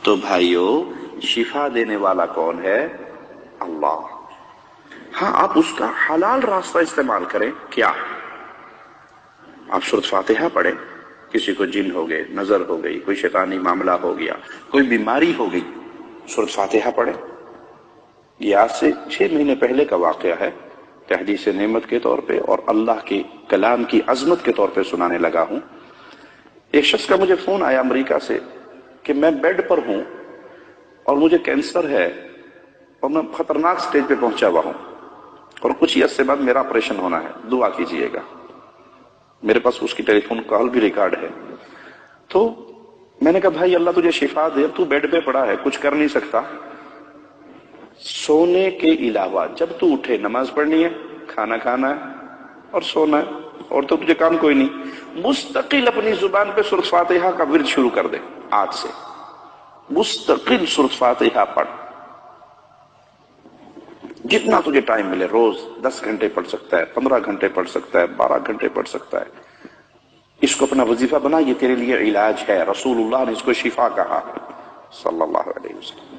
تو بھائیو شفا دینے والا کون ہے؟ اللہ. ہاں آپ اس کا حلال راستہ استعمال کریں. کیا آپ سورۃ فاتحہ پڑھیں. کسی کو جن ہو گئے، نظر ہو گئی، کوئی شیطانی معاملہ ہو گیا، کوئی بیماری ہو گئی، سورۃ فاتحہ پڑھیں. یہ آج سے 6 مہینے پہلے کا واقعہ ہے. تحدیث نعمت کے طور پہ اور اللہ کے کلام کی عظمت کے طور پہ سنانے لگا ہوں. ایک شخص کا مجھے فون آیا امریکہ سے کہ میں بیڈ پر ہوں اور مجھے کینسر ہے اور میں خطرناک سٹیج پہ پہنچا ہوا ہوں اور کچھ ہی عرصے بعد میرا آپریشن ہونا ہے، دعا کیجئے گا. میرے پاس اس کی ٹیلی فون کال بھی ریکارڈ ہے. تو میں نے کہا بھائی اللہ تجھے شفا دے، تو بیڈ پہ پڑا ہے، کچھ کر نہیں سکتا. سونے کے علاوہ جب تو اٹھے نماز پڑھنی ہے، کھانا کھانا ہے اور سونا ہے، اور تو تجھے کام کوئی نہیں. مستقل اپنی زبان پہ سورۃ فاتحہ کا ورد شروع کر دے. آج سے مستقل سورۃ فاتحہ پڑھ، جتنا تجھے ٹائم ملے. روز 10 گھنٹے پڑھ سکتا ہے، 15 گھنٹے پڑھ سکتا ہے، 12 گھنٹے پڑھ سکتا ہے. اس کو اپنا وظیفہ بنا. یہ تیرے لیے علاج ہے. رسول اللہ نے اس کو شفا کہا صلی اللہ علیہ وسلم.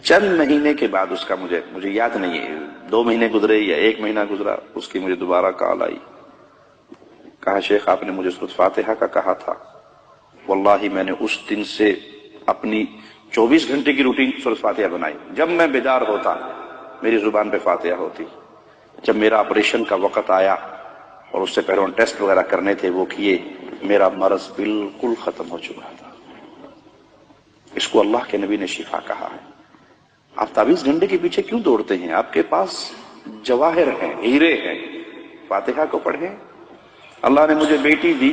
چند مہینے کے بعد اس کا مجھے یاد نہیں ہے 2 مہینے گزرے یا 1 مہینہ گزرا، اس کی مجھے دوبارہ کال آئی. کہا شیخ آپ نے مجھے سورۃ فاتحہ کا کہا تھا. واللہ میں نے اس دن سے اپنی 24 گھنٹے کی روٹین سورۃ فاتحہ بنائی. جب میں بیدار ہوتا میری زبان پہ فاتحہ ہوتی. جب میرا آپریشن کا وقت آیا اور اس سے پہلے ٹیسٹ وغیرہ کرنے تھے وہ کیے، میرا مرض بالکل ختم ہو چکا تھا. اس کو اللہ کے نبی نے شفا کہا ہے. آپ تعویذ گھنٹے کے پیچھے کیوں دوڑتے ہیں؟ آپ کے پاس جواہر ہیں، ہیرے ہیں. فاتحہ کو پڑھیں. اللہ نے مجھے بیٹی دی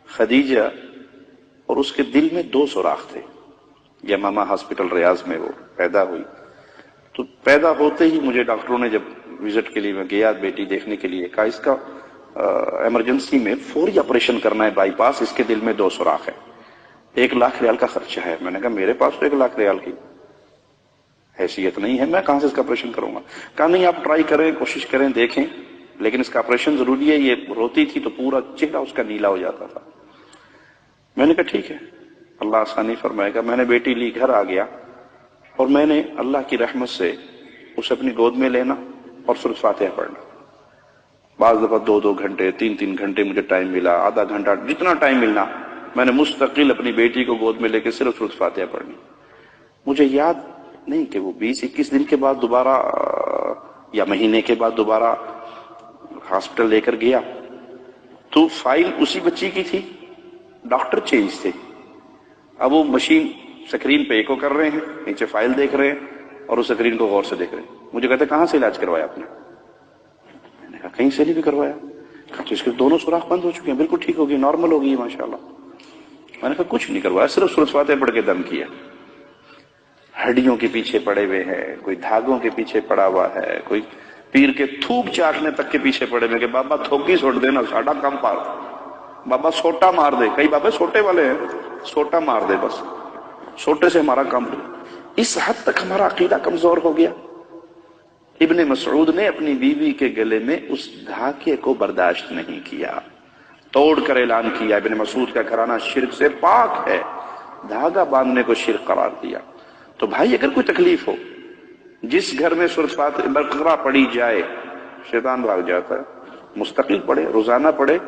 خدیجہ، اور اس کے دل میں 2 سوراخ تھے. یمامہ ہاسپٹل ریاض میں وہ پیدا ہوئی. تو پیدا ہوتے ہی مجھے ڈاکٹروں نے جب وزٹ کے لیے میں گیا بیٹی دیکھنے کے لیے، کہا اس کا ایمرجنسی میں فوری آپریشن کرنا ہے، بائی پاس. اس کے دل میں 2 سوراخ ہے، 1 لاکھ ریال کا خرچہ ہے. میں نے کہا میرے پاس تو 1 لاکھ ریال کی حیثیت نہیں ہے، میں کہاں سے اس کا آپریشن کروں گا. کہا نہیں آپ ٹرائی کریں، کوشش کریں، دیکھیں، لیکن اس کا آپریشن ضروری ہے. یہ روتی تھی تو پورا چہرہ اس کا نیلا ہو جاتا تھا. میں نے کہا ٹھیک ہے اللہ آسانی فرمائے گا. میں نے بیٹی لی، گھر آ گیا اور میں نے اللہ کی رحمت سے اسے اپنی گود میں لینا اور سورۃ فاتحہ پڑھنا. بعض دفعہ 2 گھنٹے 3 گھنٹے مجھے ٹائم ملا، آدھا گھنٹہ، جتنا ٹائم ملنا میں نے مستقل اپنی بیٹی کو گود میں لے کے صرف سورۃ فاتحہ پڑھنی. مجھے یاد نہیں کہ وہ 20-21 دن کے بعد دوبارہ یا مہینے کے بعد دوبارہ ہاسپٹل لے کر گیا تو فائل اسی بچی کی تھی، ڈاکٹر چینج تھے. اب وہ مشین سکرین پہ ایکو کر رہے ہیں، نیچے فائل دیکھ رہے ہیں اور اس سکرین کو غور سے دیکھ رہے ہیں. مجھے کہتے کہاں سے علاج کروایا آپ نے؟ میں نے کہا کہیں سے نہیں بھی کروایا. کہا تو اس کے 2 سوراخ بند ہو چکے ہیں، بالکل ٹھیک ہوگی، نارمل ہوگی ماشاءاللہ. میں نے کہا کچھ نہیں کروایا، صرف سورۃ فاتحہ پڑھ کے دم کیا. ہڈیوں کے پیچھے پڑے ہوئے ہیں، کوئی دھاگوں کے پیچھے پڑا ہوا ہے، کوئی پیر کے تھوک چاٹنے تک کے پیچھے پڑے ہوئے کہ بابا تھوکی سوٹ دینا ساڈا کم پار، بابا سوٹا مار دے. کئی بابے سوٹے والے ہیں، سوٹا مار دے، بس سوٹے سے ہمارا کام. اس حد تک ہمارا عقیدہ کمزور ہو گیا. ابن مسعود نے اپنی بیوی کے گلے میں اس دھاگے کو برداشت نہیں کیا، توڑ کر اعلان کیا ابن مسعود کا گھرانہ شرک سے پاک ہے. دھاگا باندھنے کو شرک قرار دیا. تو بھائی اگر کوئی تکلیف ہو، جس گھر میں سورۃ فاتحہ بقرہ پڑھی جائے شیطان بھاگ جاتا ہے. مستقل پڑھے، روزانہ پڑھے.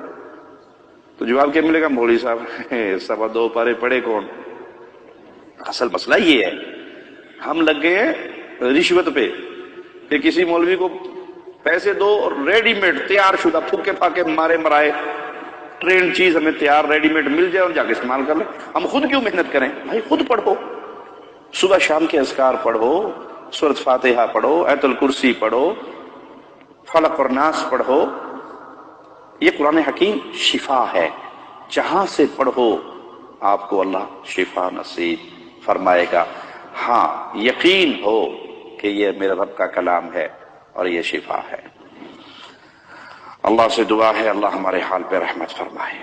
تو جواب کیا ملے گا؟ مولوی صاحب 2.25 پارے پڑھے کون؟ اصل مسئلہ یہ ہے ہم لگ گئے ہیں رشوت پہ کہ کسی مولوی کو پیسے دو اور ریڈی میڈ تیار شدہ پھوکے پھاکے مارے مرائے ٹرینڈ چیز ہمیں تیار ریڈی میڈ مل جائے اور جا کے استعمال کر لیں. ہم خود کیوں محنت کریں؟ بھائی خود پڑھو، صبح شام کے اذکار پڑھو، سورۃ فاتحہ پڑھو، آیت الکرسی پڑھو، فلق اور ناس پڑھو. یہ قرآن حکیم شفا ہے، جہاں سے پڑھو آپ کو اللہ شفا نصیب فرمائے گا. ہاں یقین ہو کہ یہ میرے رب کا کلام ہے اور یہ شفا ہے. اللہ سے دعا ہے اللہ ہمارے حال پہ رحمت فرمائے.